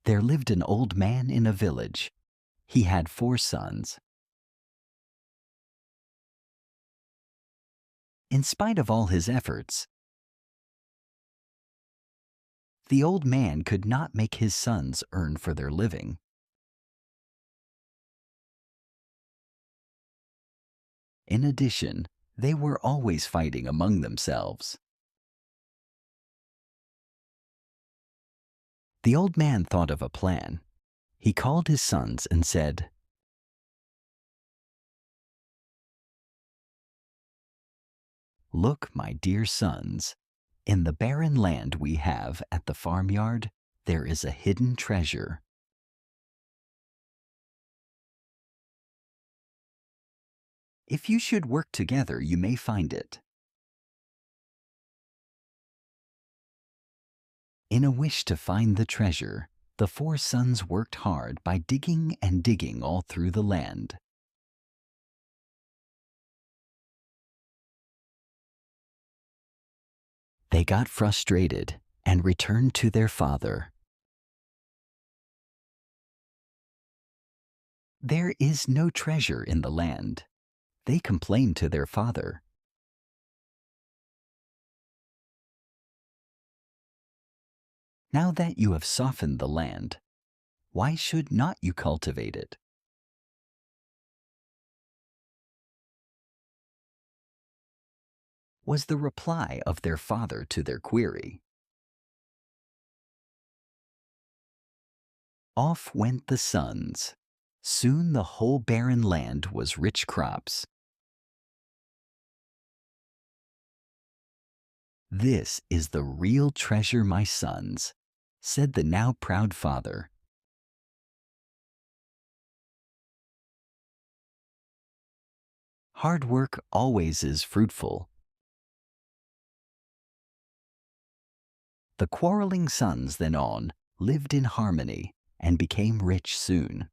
There lived an old man in a village. He had 4 sons. In spite of all his efforts, the old man could not make his sons earn for their living. In addition, they were always fighting among themselves. The old man thought of a plan. He called his sons and said, "Look, my dear sons, in the barren land we have at the farmyard, there is a hidden treasure. If you should work together, you may find it." In a wish to find the treasure, the 4 sons worked hard by digging and digging all through the land. They got frustrated and returned to their father. "There is no treasure in the land," they complained to their father. "Now that you have softened the land, why should not you cultivate it?" Was the reply of their father to their query. Off went the sons. Soon the whole barren land was rich crops. "This is the real treasure, my sons," said the now proud father. Hard work always is fruitful. The quarreling sons then on lived in harmony and became rich soon.